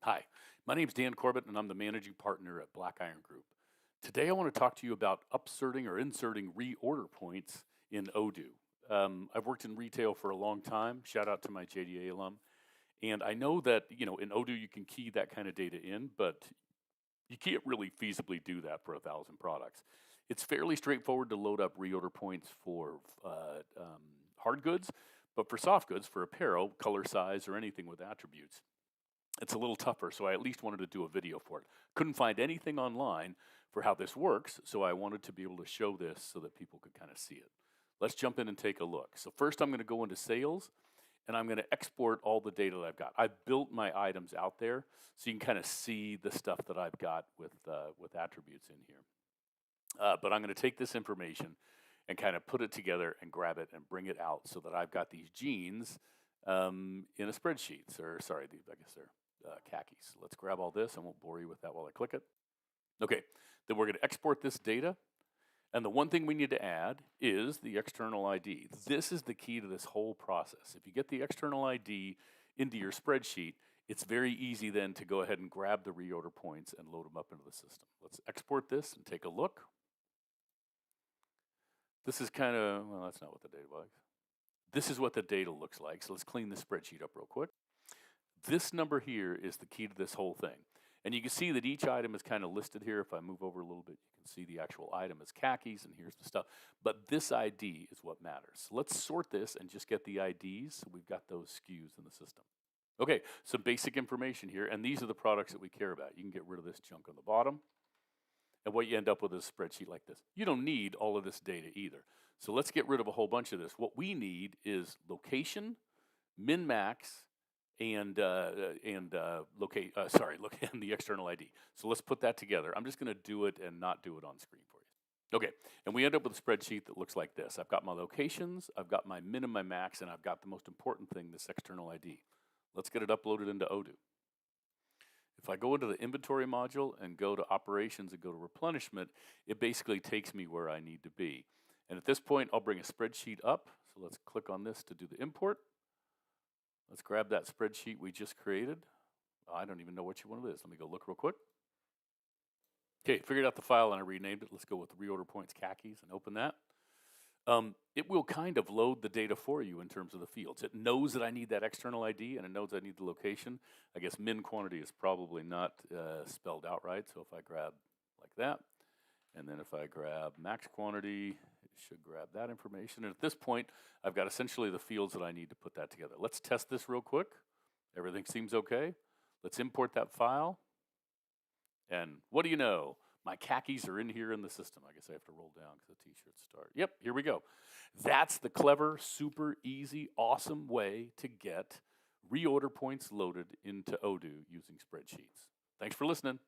Hi, my name is Dan Corbett, and I'm the managing partner at BlackIron Group. Today, I want to talk to you about upserting or inserting reorder points in Odoo. I've worked in retail for a long time. Shout out to my JDA alum. And I know that in Odoo you can key that kind of data in, but you can't really feasibly do that for 1,000 products. It's fairly straightforward to load up reorder points for hard goods, but for soft goods, for apparel, color, size, or anything with attributes, it's a little tougher, so I at least wanted to do a video for it. Couldn't find anything online for how this works, so I wanted to be able to show this so that people could kind of see it. Let's jump in and take a look. So first I'm going to go into sales, and I'm going to export all the data that I've got. I've built my items out there, so you can kind of see the stuff that I've got with attributes in here. But I'm going to take this information and kind of put it together and grab it and bring it out so that I've got these jeans in a spreadsheet. I guess they're khakis. Let's grab all this. I won't bore you with that while I click it. Okay, then we're going to export this data. And the one thing we need to add is the external ID. This is the key to this whole process. If you get the external ID into your spreadsheet, it's very easy then to go ahead and grab the reorder points and load them up into the system. Let's export this and take a look. This is kind of, well, that's not what the data looks like. This is what the data looks like. So let's clean the spreadsheet up real quick. This number here is the key to this whole thing. And you can see that each item is kind of listed here. If I move over a little bit, you can see the actual item is khakis, and here's the stuff. But this ID is what matters. So let's sort this and just get the IDs so we've got those SKUs in the system. Okay, some basic information here, and these are the products that we care about. You can get rid of this junk on the bottom, and what you end up with is a spreadsheet like this. You don't need all of this data either. So let's get rid of a whole bunch of this. What we need is location, min-max, and the external ID. So let's put that together. I'm just going to do it and not do it on screen for you. Okay, and we end up with a spreadsheet that looks like this. I've got my locations, I've got my min and my max, and I've got the most important thing, this external ID. Let's get it uploaded into Odoo. If I go into the inventory module and go to operations and go to replenishment, it basically takes me where I need to be. And at this point, I'll bring a spreadsheet up. So let's click on this to do the import. Let's grab that spreadsheet we just created. I don't even know which one it is. Let me go look real quick. Okay, figured out the file and I renamed it. Let's go with reorder points khakis and open that. It will kind of load the data for you in terms of the fields. It knows that I need that external ID and it knows I need the location. I guess min quantity is probably not spelled out right. So if I grab like that, and then if I grab max quantity, it should grab that information. And at this point, I've got essentially the fields that I need to put that together. Let's test this real quick. Everything seems okay. Let's import that file. And what do you know? My khakis are in here in the system. I guess I have to roll down because the t-shirts start. Yep, here we go. That's the clever, super easy, awesome way to get reorder points loaded into Odoo using spreadsheets. Thanks for listening.